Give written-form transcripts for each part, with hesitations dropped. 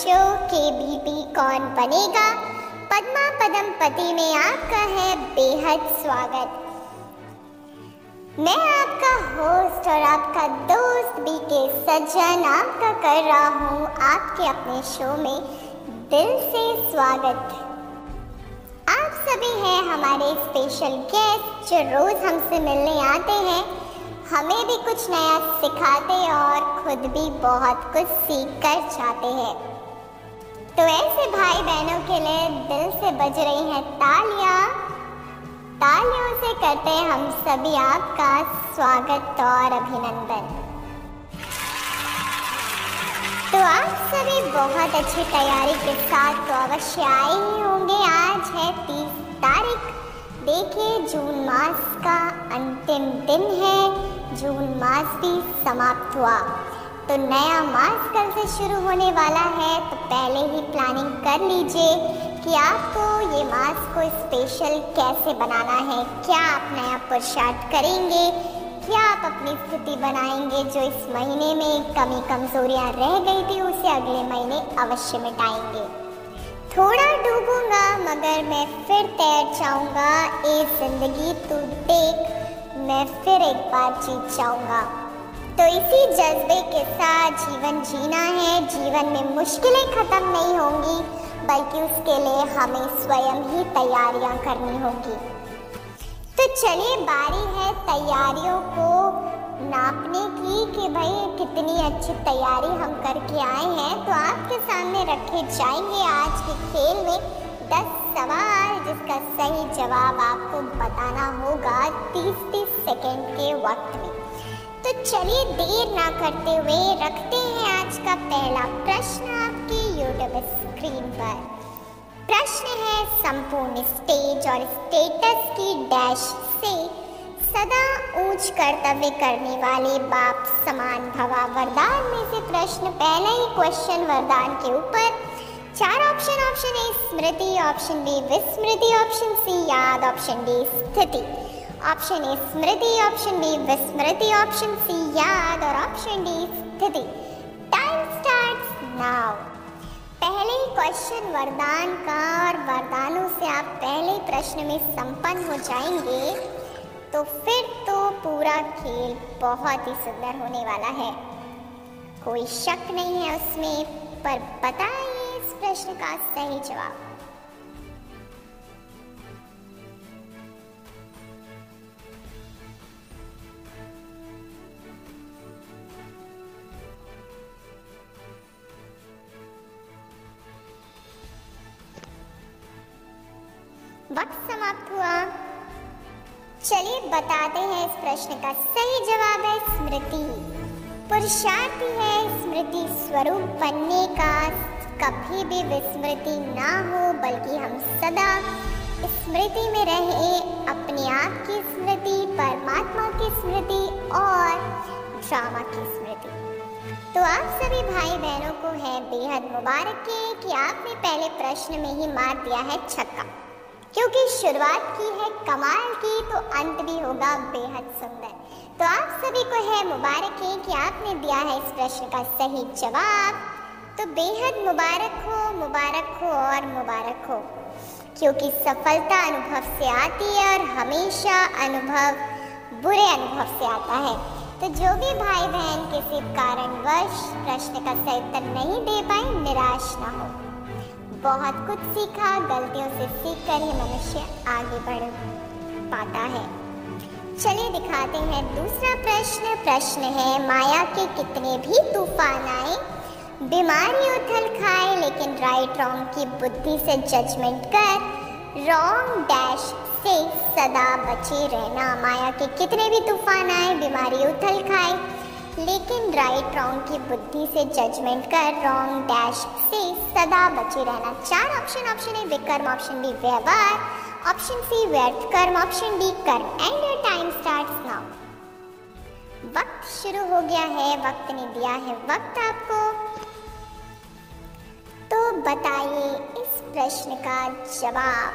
Show KBP कौन बनेगा पद्मा पदम पति में आपका है बेहद स्वागत। मैं आपका होस्ट और आपका दोस्त बीके सज्जन आपका कर रहा हूँ आपके अपने शो में दिल से स्वागत। आप सभी हैं हमारे स्पेशल गेस्ट जो रोज हमसे मिलने आते हैं, हमें भी कुछ नया सिखाते और खुद भी बहुत कुछ सीख कर जाते हैं। तो ऐसे भाई बहनों के लिए दिल से बज रही हैं तालियां। तालियों से करते हैं हम सभी आपका स्वागत और अभिनंदन। तो आप सभी बहुत अच्छी तैयारी के साथ तो अवश्य आए ही होंगे। आज है 30 तारीख। देखिए जून मास का अंतिम दिन है, जून मास भी समाप्त हुआ तो नया मास कल से शुरू होने वाला है। तो पहले ही प्लानिंग कर लीजिए कि आपको ये मास को स्पेशल कैसे बनाना है, क्या आप नया पुरुषार्थ करेंगे, क्या आप अपनी स्थिति बनाएंगे जो इस महीने में कमी कमजोरियां रह गई थी उसे अगले महीने अवश्य मिटाएंगे। थोड़ा डूबूंगा मगर मैं फिर तैर जाऊंगा, ए जिंदगी तू देख मैं फिर एक बार जीत जाऊंगा। तो इसी जज्बे के साथ जीवन जीना है। जीवन में मुश्किलें खत्म नहीं होंगी बल्कि उसके लिए हमें स्वयं ही तैयारियां करनी होगी। तो चलिए बारी है तैयारियों को नापने की कि भाई कितनी अच्छी तैयारी हम करके आए हैं। तो आपके सामने रखे जाएंगे आज के खेल में 10 सवाल जिसका सही जवाब आपको बताना होगा 30-30 सेकेंड के वक्त में। तो चलिए देर ना करते हुए रखते हैं आज का पहला प्रश्न आपकी यूट्यूब स्क्रीन पर। प्रश्न है संपूर्ण स्टेज और स्टेटस की डैश से सदा ऊंच कर्तव्य करने वाले बाप समान भवा। वरदान में से प्रश्न पहला ही क्वेश्चन वरदान के ऊपर 4 ऑप्शन। ऑप्शन ए स्मृति, ऑप्शन बी विस्मृति, ऑप्शन सी याद, ऑप्शन डी स्थिति। ऑप्शन ए स्मृति, ऑप्शन बी विस्मृति, ऑप्शन सी याद और ऑप्शन डी स्थिति। Time starts now. पहले ही क्वेश्चन वरदान का और वरदानों से आप पहले प्रश्न में संपन्न हो जाएंगे तो फिर तो पूरा खेल बहुत ही सुंदर होने वाला है, कोई शक नहीं है उसमें। पर बताइए इस प्रश्न का सही जवाब। वक्त समाप्त हुआ। चलिए बताते हैं इस प्रश्न का सही जवाब है स्मृति। पुरुषार्थ है स्मृति स्वरूप बनने का, कभी भी विस्मृति ना हो बल्कि हम सदा स्मृति में रहे, अपने आप की स्मृति, परमात्मा की स्मृति और ड्रामा की स्मृति। तो आप सभी भाई बहनों को है बेहद मुबारक कि आपने पहले प्रश्न में ही मार दिया है छक्का, क्योंकि शुरुआत की है कमाल की तो अंत भी होगा बेहद सुंदर। तो आप सभी को है मुबारक कि आपने दिया है इस प्रश्न का सही जवाब। तो बेहद मुबारक हो और मुबारक हो, क्योंकि सफलता अनुभव से आती है और हमेशा अनुभव बुरे अनुभव से आता है। तो जो भी भाई बहन किसी कारणवश प्रश्न का सही उत्तर नहीं दे पाए निराश ना हो, बहुत कुछ सीखा, गलतियों से सीख कर ही मनुष्य आगे बढ़ पाता है। चलिए दिखाते हैं दूसरा प्रश्न। प्रश्न है माया के कितने भी तूफान आए, बीमारी उथल खाए, लेकिन राइट रॉन्ग की बुद्धि से जजमेंट कर रॉन्ग डैश से सदा बचे रहना। माया के कितने भी तूफान आए, बीमारी उथल खाए, लेकिन राइट रॉन्ग की बुद्धि से जजमेंट कर रॉन्ग डैश से सदा बचे रहना। 4 ऑप्शन। ऑप्शन ए विकर्म, ऑप्शन बी व्यवहार, ऑप्शन सी व्यर्थ कर्म, ऑप्शन डी कर्म। And your time starts now. वक्त शुरू हो गया है, वक्त ने दिया है वक्त आपको। तो बताइए इस प्रश्न का जवाब।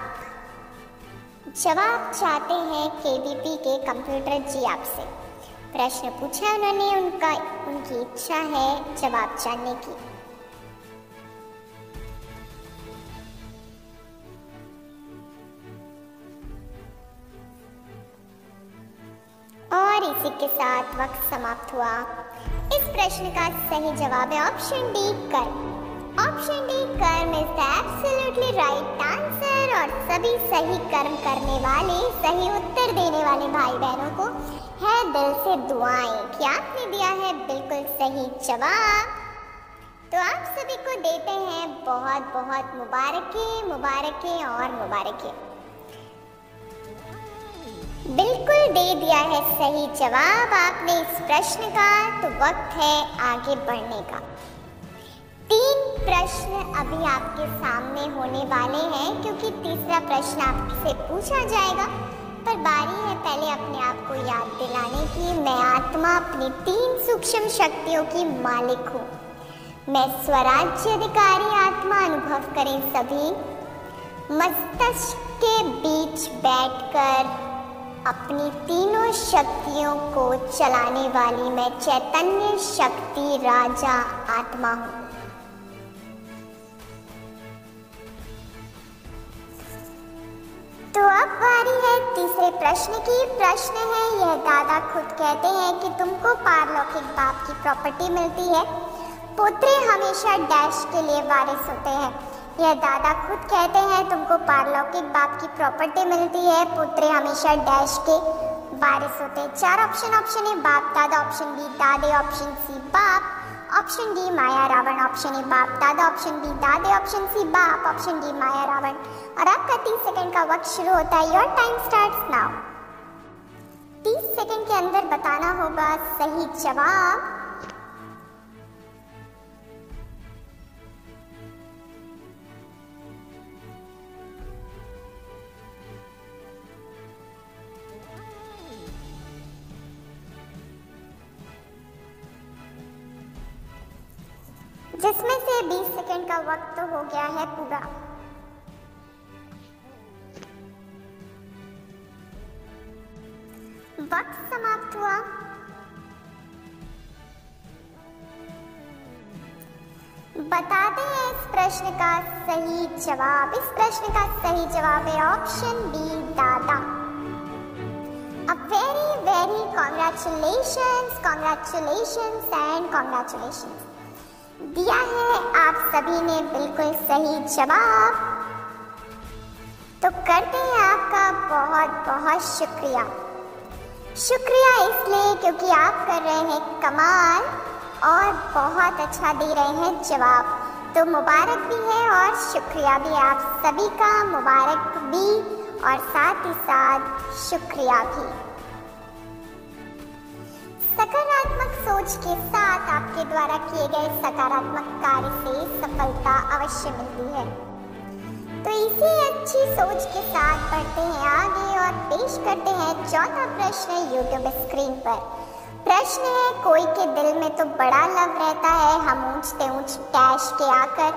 जवाब चाहते हैं केबीपी के कंप्यूटर जी आपसे। प्रश्न पूछा उन्होंने, उनकी इच्छा है जवाब जानने की। इसी के साथ वक्त समाप्त हुआ। इस प्रश्न का सही जवाब है ऑप्शन डी, कर्म। ऑप्शन डी, कर्म is the absolutely right answer. और सभी सही कर्म करने वाले, सही उत्तर देने वाले भाई बहनों को है दिल से दुआएं कि आपने दिया है बिल्कुल सही जवाब। तो आप सभी को देते हैं बहुत बहुत मुबारकें, मुबारकें और मुबारकें। बिल्कुल दे दिया है सही जवाब आपने इस प्रश्न का। तो वक्त है आगे बढ़ने का। 3 प्रश्न अभी आपके सामने होने वाले हैं, क्योंकि तीसरा प्रश्न आपसे पूछा जाएगा। पर बारी है पहले अपने आप को याद दिलाने की, मैं आत्मा अपनी 3 सूक्ष्म शक्तियों की मालिक हूँ। मैं स्वराज्य अधिकारी आत्मा। अनुभव करें सभी। मस्तिष्क के बीच बैठकर अपनी तीनों शक्तियों को चलाने वाली मैं चैतन्य शक्ति राजा आत्मा हूँ। तो अब बारी है तीसरे प्रश्न की। प्रश्न है, यह दादा खुद कहते हैं कि तुमको पारलौकिक बाप की प्रॉपर्टी मिलती है। पुत्र हमेशा डैश के लिए वारिस होते हैं। यह दादा खुद कहते हैं तुमको पारलौकिक बाप की प्रॉपर्टी मिलती है। पुत्र हमेशा डैश के वारिस होते हैं। 4 ऑप्शन। ऑप्शन ए बाप दादा, ऑप्शन बी दादे, ऑप्शन सी बाप, ऑप्शन डी माया रावण। ऑप्शन ए बाप दादा, ऑप्शन बी दादे, ऑप्शन सी बाप, ऑप्शन डी माया रावण। और आपका 30 सेकंड का वक्त शुरू होता है। Your time starts now. 30 second के अंदर बताना होगा सही जवाब। जिसमें से 20 सेकंड का वक्त तो हो गया है पूरा। वक्त समाप्त हुआ। बताते हैं इस प्रश्न का सही जवाब। इस प्रश्न का सही जवाब है ऑप्शन बी दादा। अब very very congratulations, congratulations and congratulations. दिया है आप सभी ने बिल्कुल सही जवाब। तो करते हैं आपका बहुत बहुत शुक्रिया। शुक्रिया इसलिए क्योंकि आप कर रहे हैं कमाल और बहुत अच्छा दे रहे हैं जवाब। तो मुबारक भी है और शुक्रिया भी, आप सभी का मुबारक भी और साथ ही साथ शुक्रिया भी। सकारात्मक सोच के साथ आपके द्वारा किए गए सकारात्मक कार्य से सफलता अवश्य मिलती है। तो इसी अच्छी सोच के साथ बढ़ते हैं आगे और पेश करते हैं चौथा प्रश्न यूट्यूब स्क्रीन पर। प्रश्न है, कोई के दिल में तो बड़ा लव रहता है, हम ऊंचते ऊंच डैश के आकर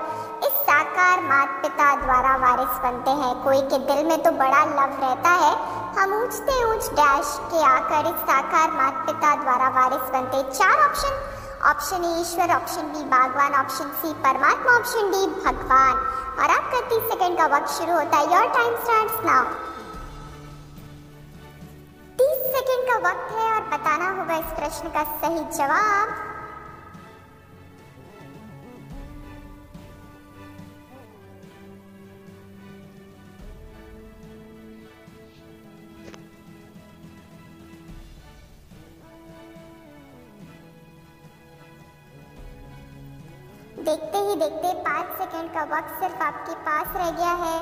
इस साकार माता पिता द्वारा वारिस बनते हैं। कोई के दिल में तो बड़ा लव रहता है, हम ऊंचते ऊंच डैश के आकर इस साकार माता पिता द्वारा वारिस बनते। 4 ऑप्शन। ऑप्शन ए ईश्वर, ऑप्शन बी भगवान, ऑप्शन सी परमात्मा, ऑप्शन डी भगवान। और आपका 30 सेकंड का वक्त शुरू होता है। Your time starts now. 30 second का वक्त है और बताना होगा इस प्रश्न का सही जवाब। देखते ही देखते 5 सेकंड का वक्त सिर्फ आपके पास रह गया है।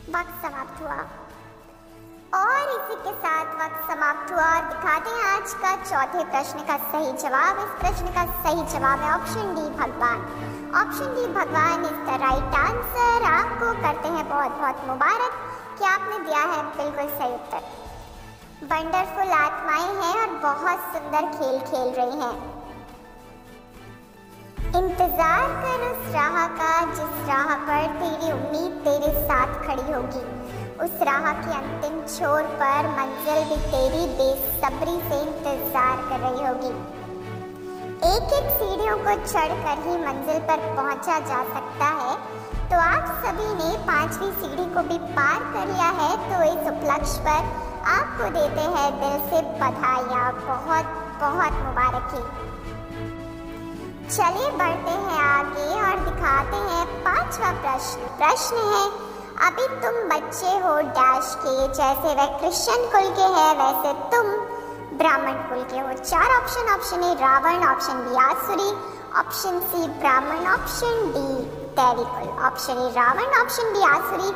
वक्त समाप्त हुआ और इसी के साथ वक्त समाप्त हुआ और दिखाते हैं आज का चौथे प्रश्न का सही जवाब। इस प्रश्न का सही जवाब है ऑप्शन डी भगवान। ऑप्शन डी भगवान इज द राइट आंसर। आपको करते हैं बहुत बहुत मुबारक कि आपने दिया है बिल्कुल सही उत्तर। वंडरफुल आत्माएं हैं और बहुत सुंदर खेल खेल रही हैं। इंतजार कर उस राह का जिस राह पर तेरी उम्मीद तेरे साथ खड़ी होगी। उस राह के अंतिम छोर पर मंजिल भी तेरी बेसब्री से इंतजार कर रही होगी। एक एक सीढ़ियों को चढ़कर ही मंजिल पर पहुंचा जा सकता है। तो आप सभी ने 5वीं सीढ़ी को भी पार कर लिया है, तो इस उपलक्ष्य पर आपको देते हैं दिल से बधाइयाँ, बहुत बहुत मुबारकी। चलिए बढ़ते हैं आगे और दिखाते हैं 5वां प्रश्न। प्रश्न है, अभी तुम बच्चे हो डैश के, जैसे वह कृष्ण कुल के हैं वैसे तुम ब्राह्मण कुल के हो। 4 option. Option A Ravan, option B आसुरी, ऑप्शन सी ब्राह्मण, ऑप्शन डी दैवी कुल। Option A Ravan, option B आसुरी,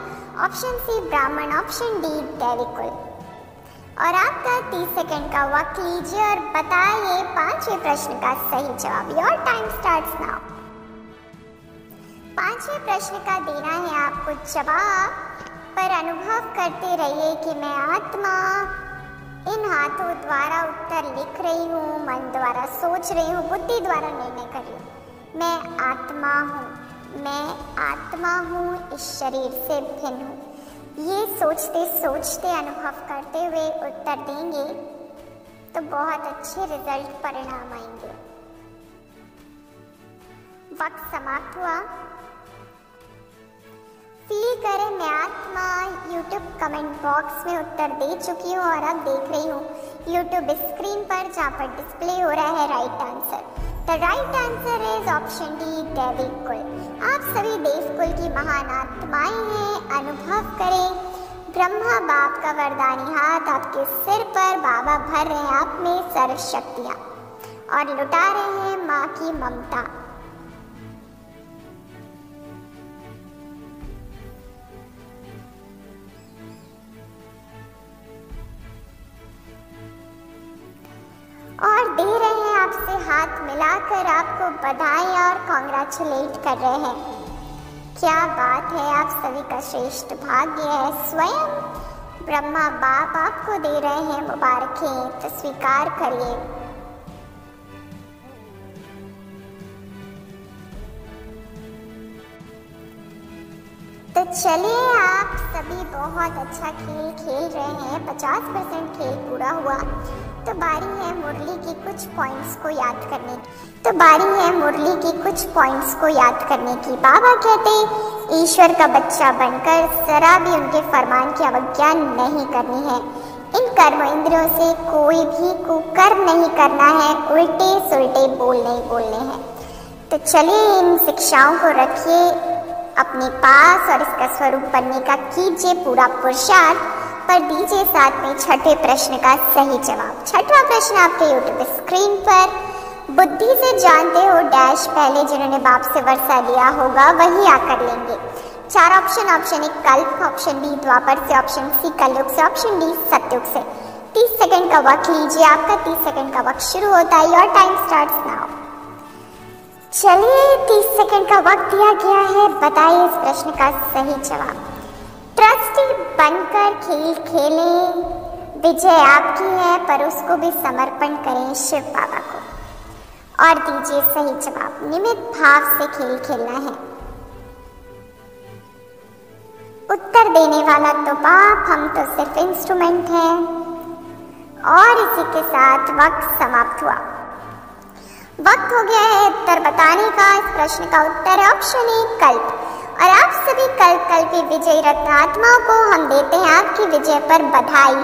ऑप्शन सी ब्राह्मण, ऑप्शन डी दैवी कुल। और आपका 30 सेकंड का वक्त लीजिए और बताइए 5वें प्रश्न का सही जवाब। Your time starts now. 5वें प्रश्न का देना है आपको जवाब, पर अनुभव करते रहिए कि मैं आत्मा इन हाथों द्वारा उत्तर लिख रही हूँ, मन द्वारा सोच रही हूँ, बुद्धि द्वारा निर्णय कर रही हूँ। मैं आत्मा हूँ, मैं आत्मा हूँ, इस शरीर से भिन्न हूँ। ये सोचते सोचते अनुभव करते हुए उत्तर देंगे तो बहुत अच्छे रिजल्ट परिणाम आएंगे। वक्त समाप्त हुआ। फील करें मैं आत्मा YouTube कमेंट बॉक्स में उत्तर दे चुकी हूँ और अब देख रही हूँ YouTube स्क्रीन पर, जहाँ पर डिस्प्ले हो रहा है right answer. The right answer is option D दैवी कुल। आप सभी देव कुल की महान आत्माएं हैं। अनुभव करें ब्रह्मा बाप का वरदानी हाथ आपके सिर पर, बाबा भर रहे हैं आप में सर्व शक्तियाँ और लुटा रहे हैं माँ की ममता। और दे रहे हैं आपसे हाथ मिलाकर आपको बधाई और कॉन्ग्रेचुलेट कर रहे हैं। क्या बात है, आप सभी का श्रेष्ठ भाग्य है। स्वयं ब्रह्मा बाप आपको दे रहे हैं मुबारकें, तो स्वीकार करिए। तो चलिए, आप सभी बहुत अच्छा खेल खेल रहे हैं। 50% खेल पूरा हुआ, तो बारी है मुरली की कुछ पॉइंट्स को याद करने की। बाबा कहते ईश्वर का बच्चा बनकर जरा भी उनके फरमान की अवज्ञा नहीं करनी है। इन कर्म इंद्रियों से कोई भी कुकर्म नहीं करना है, उल्टे सुलटे बोल नहीं बोलने हैं। तो चलिए, इन शिक्षाओं को रखिए अपने पास और इसका स्वरूप बनने का कीजिए पूरा पुरुषार्थ। पर दीजिए साथ में 6ठे प्रश्न का सही जवाब। 6वां प्रश्न आपके YouTube स्क्रीन पर। बुद्धि से जानते हो डैश, पहले जिन्होंने बाप से वर्षा लिया होगा वही आकर लेंगे। 4 ऑप्शन। ऑप्शन ए कल्प, ऑप्शन बी द्वापर से, ऑप्शन सी कलयुग से, ऑप्शन डी सतयुग से। 30 सेकंड का वक्त लीजिए। आपका 30 सेकंड का वक्त शुरू होता है। Your time starts now. चलिए, 30 सेकंड का वक्त दिया गया है। बताइए इस प्रश्न का सही जवाब। ट्रस्टी बनकर खेल खेलें, विजय आपकी है, पर उसको भी समर्पण करें शिव बाबा को। और दीजिए सही जवाब। निमित भाव से खेल खेलना है। उत्तर देने वाला तो बाप, हम तो सिर्फ इंस्ट्रूमेंट हैं। और इसी के साथ वक्त समाप्त हुआ। वक्त हो गया है उत्तर बताने का। इस प्रश्न का उत्तर है ऑप्शन ए कल्प। और आप सभी कल्प की विजयी रत्न आत्माओं को हम देते हैं आपकी विजय पर बधाई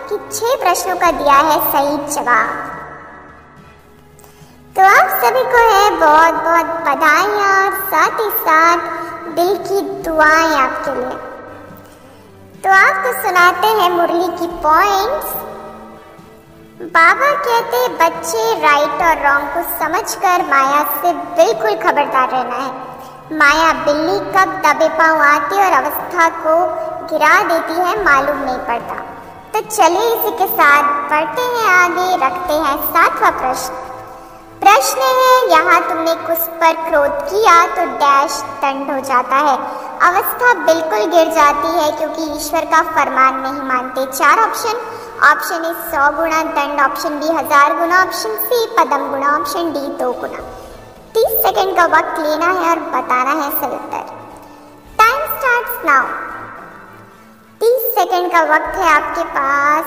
कि 6 प्रश्नों का दिया है सही जवाब। तो आप सभी को है बहुत बहुत बधाइयाँ और साथ ही साथ दिल की दुआएं आपके लिए। तो आपको सुनाते हैं मुरली की पॉइंट्स। बाबा कहते बच्चे राइट और रॉन्ग को समझकर माया से बिल्कुल खबरदार रहना है। माया बिल्ली कब दबे पांव आती और अवस्था को गिरा देती है मालूम नहीं पड़ता। तो चलिए इसी के साथ बढ़ते हैं आगे। रखते हैं 7वां प्रश्न। प्रश्न है, यहाँ तुमने कुछ पर क्रोध किया तो डैश दंड हो जाता है। अवस्था बिल्कुल गिर जाती है क्योंकि ईश्वर का फरमान नहीं मानते। 4 ऑप्शन। ऑप्शन ए 100 गुना दंड, ऑप्शन बी 1000 गुना, ऑप्शन सी पदम गुना, ऑप्शन डी 2 गुना। 30 सेकंड का वक्त लेना है और बताना है सही उत्तर। Time starts now. 30 सेकंड का वक्त है आपके पास।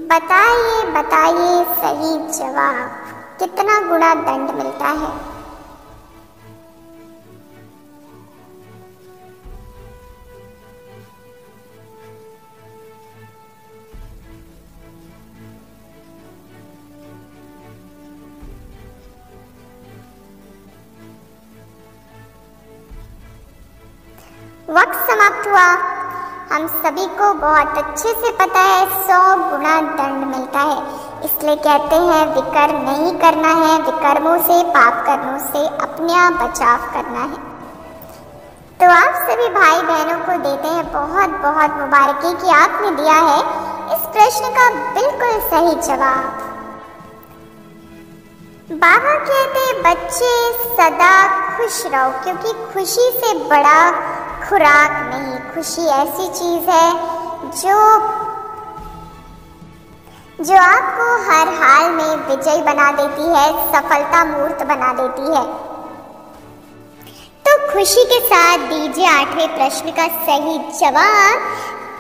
बताइए बताइए सही जवाब, कितना गुना दंड मिलता है? वक्त समाप्त हुआ। हम सभी को बहुत अच्छे से पता है 100 गुना दंड मिलता है, इसलिए कहते हैं विकर्म नहीं करना है, विकर्मों से, पाप कर्मों से अपने आप बचाव करना है। तो आप सभी भाई बहनों को देते हैं बहुत बहुत मुबारकी कि आपने दिया है इस प्रश्न का बिल्कुल सही जवाब। बाबा कहते हैं बच्चे सदा खुश रहो, क्योंकि खुशी से बड़ा खुराक नहीं। खुशी ऐसी चीज है जो आपको हर हाल में विजयी बना देती है, सफलता मूर्त बना देती है। तो खुशी के साथ दीजिए 8वें प्रश्न का सही जवाब।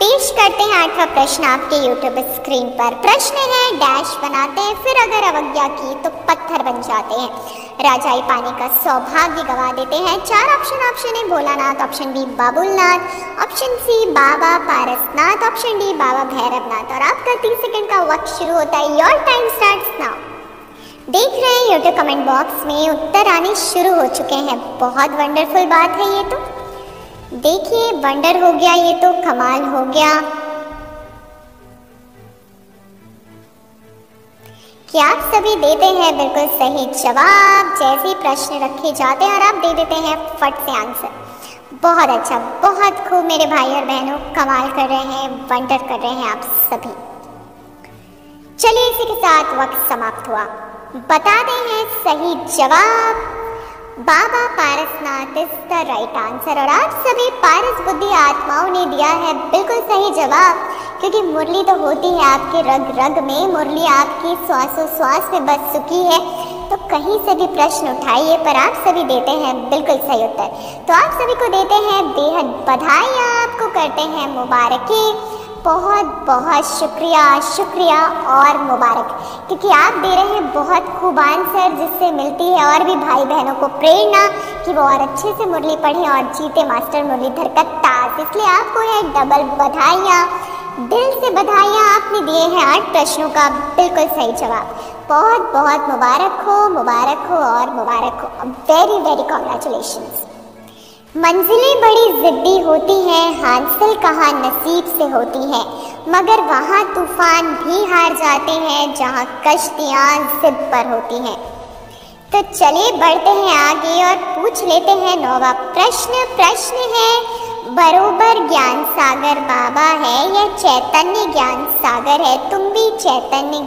पेश करते हैं 8वां प्रश्न आपके YouTube स्क्रीन पर। प्रश्न है डैश बनाते हैं, फिर अगर अवज्ञा की तो पत्थर बन जाते हैं, राजाई पाने का सौभाग्य गवा देते हैं। 4 option A Bholanath, option B Babulnath, option C Baba Parasnath, option D Baba Bhairavnath. और आपका 30 सेकंड का वक्त शुरू होता है। Your time starts now. देख रहे हैं YouTube कमेंट बॉक्स में उत्तर आने शुरू हो चुके हैं। बहुत वंडरफुल बात है ये तो। देखिए वंडर हो गया, ये तो कमाल हो गया कि आप सभी देते हैं बिल्कुल सही जवाब। जैसे प्रश्न रखे जाते हैं और आप दे देते हैं फट से आंसर। बहुत अच्छा, बहुत खूब मेरे भाई और बहनों, कमाल कर रहे हैं, वंडर कर रहे हैं आप सभी। चलिए इसी के साथ वक्त समाप्त हुआ। बता दें हैं सही जवाब Baba Parasnath is the right answer. और आप सभी पारस बुद्धि आत्माओं ने दिया है बिल्कुल सही जवाब, क्योंकि मुरली तो होती है आपके रग रग में, मुरली आपकी श्वासोश्वास में बस चुकी है। तो कहीं से भी प्रश्न उठाइए, पर आप सभी देते हैं बिल्कुल सही उत्तर। तो आप सभी को देते हैं बेहद बधाई, आपको करते हैं मुबारकी। बहुत बहुत शुक्रिया शुक्रिया और मुबारक, क्योंकि आप दे रहे हैं बहुत खूब आंसर, जिससे मिलती है और भी भाई बहनों को प्रेरणा कि वो और अच्छे से मुरली पढ़ें और जीते मास्टर मुरलीधर का ताज। इसलिए आपको है डबल बधाइयाँ, दिल से बधाइयाँ। आपने दिए हैं 8 प्रश्नों का बिल्कुल सही जवाब। बहुत बहुत मुबारक हो और मुबारक हो। Very very congratulations. मंजिलें बड़ी जिद्दी होती हैं, हासिल कहाँ नसीब से होती है, मगर वहाँ तूफान भी हार जाते हैं जहाँ कश्तियाँ जिद पर होती हैं। तो चलिए बढ़ते हैं आगे और पूछ लेते हैं 9वां प्रश्न। प्रश्न है बरोबर ज्ञान सागर बाबा है या चैतन्य ज्ञान सागर है, तुम भी चैतन्य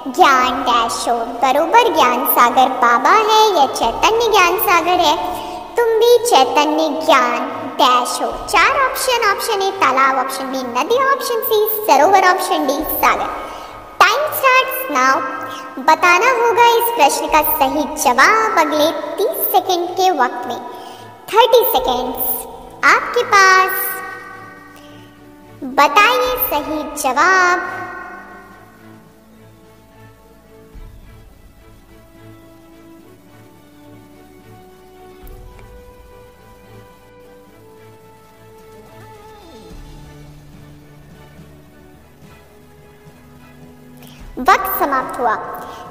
ज्ञान डैश हो। बरोबर ज्ञान सागर बाबा है या चैतन्य ज्ञान सागर है, तुम भी चैतन्य ज्ञान डैश हो। 4 ऑप्शन। ऑप्शन ए तालाब, ऑप्शन बी नदी, ऑप्शन सी सरोवर, ऑप्शन डी सागर। Time starts now. बताना होगा इस प्रश्न का सही जवाब अगले 30 सेकंड के वक्त में। 30 सेकंड्स आपके पास, बताइए सही जवाब। वक्त समाप्त हुआ।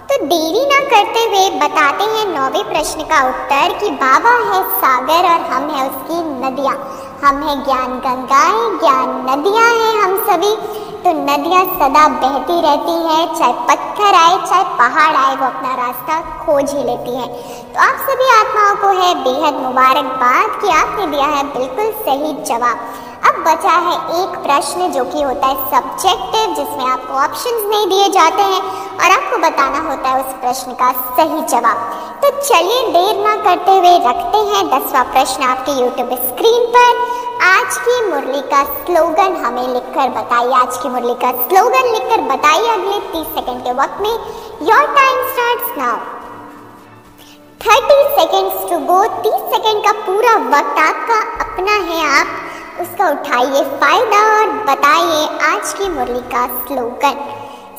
तो देरी ना करते हुए बताते हैं 9वें प्रश्न का उत्तर कि बाबा है सागर और हम हैं उसकी नदियाँ। हम हैं ज्ञान गंगाएं, ज्ञान नदियाँ हैं हम सभी। तो नदियाँ सदा बहती रहती हैं, चाहे पत्थर आए चाहे पहाड़ आए, वो अपना रास्ता खोज ही लेती हैं। तो आप सभी आत्माओं को है बेहद मुबारकबाद कि आपने दिया है बिल्कुल सही जवाब। अब बचा है एक प्रश्न जो कि होता है सब्जेक्टिव, जिसमें आपको ऑप्शंस नहीं दिए जाते हैं और आपको बताना होता है उस प्रश्न का सही जवाब। तो चलिए देर ना करते हुए रखते हैं 10वां प्रश्न आपके YouTube स्क्रीन पर। आज की मुरली का स्लोगन हमें लिखकर बताइए। आज की मुरली का स्लोगन लिखकर बताइए अगले 30 सेकंड के वक्त में। Your time starts now. 30 seconds to go. 30 second का पूरा वक्त आपका अपना है, आप उसका उठाइए फायदा और बताइए आज की मुरली का स्लोगन।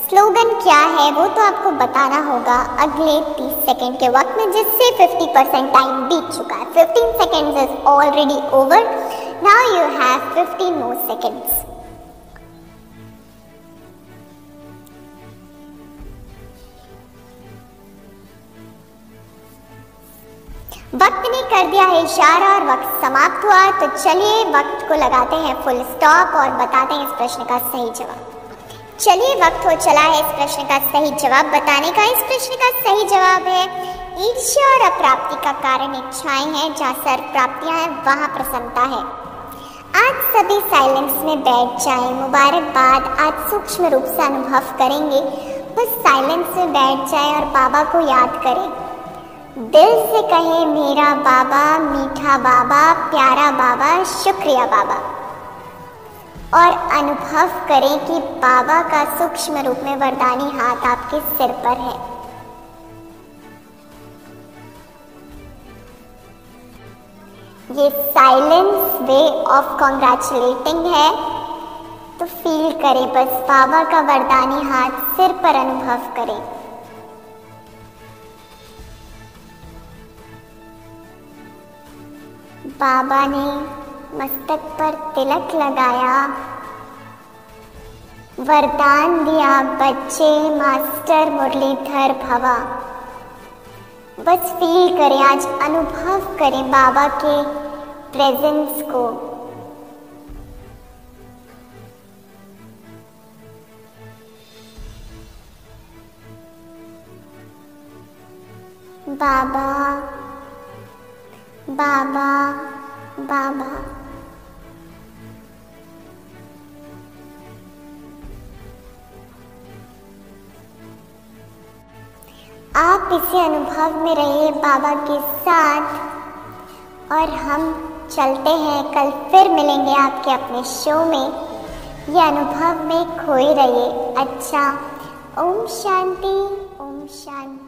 स्लोगन क्या है वो तो आपको बताना होगा अगले 30 सेकंड के वक्त में, जिससे 50% टाइम बीत चुका है। 15 seconds is already over, now you have 15 more seconds. वक्त ने कर दिया है इशारा और वक्त समाप्त हुआ, तो चलिए वक्त को लगाते हैं फुल स्टॉप और बताते हैं इस प्रश्न का सही जवाब। चलिए वक्त हो चला है इस प्रश्न का सही जवाब बताने का। इस प्रश्न का सही जवाब है ईर्ष्या और अप्राप्ति का कारण इच्छाएं हैं, जहाँ सर्व प्राप्तियां हैं वहाँ प्रसन्नता है। आज सभी साइलेंस में बैठ जाएं, मुबारकबाद। आज सूक्ष्म रूप से अनुभव करेंगे, बस साइलेंस में बैठ जाएं और बाबा को याद करें। दिल से कहें मेरा बाबा, मीठा बाबा, प्यारा बाबा, शुक्रिया बाबा, और अनुभव करें कि बाबा का सूक्ष्म रूप में वरदानी हाथ आपके सिर पर है। ये साइलेंस वे ऑफ कॉन्ग्रेचुलेटिंग है, तो फील करें, बस बाबा का वरदानी हाथ सिर पर अनुभव करें। बाबा ने मस्तक पर तिलक लगाया, वरदान दिया बच्चे मास्टर मुरलीधर भवा। बस फील करें, आज अनुभव करें बाबा के प्रेजेंस को। बाबा बाबा बाबा। आप इसी अनुभव में रहिए बाबा के साथ, और हम चलते हैं, कल फिर मिलेंगे आपके अपने शो में। ये अनुभव में खोए रहिए। अच्छा, ओम शांति, ओम शांति।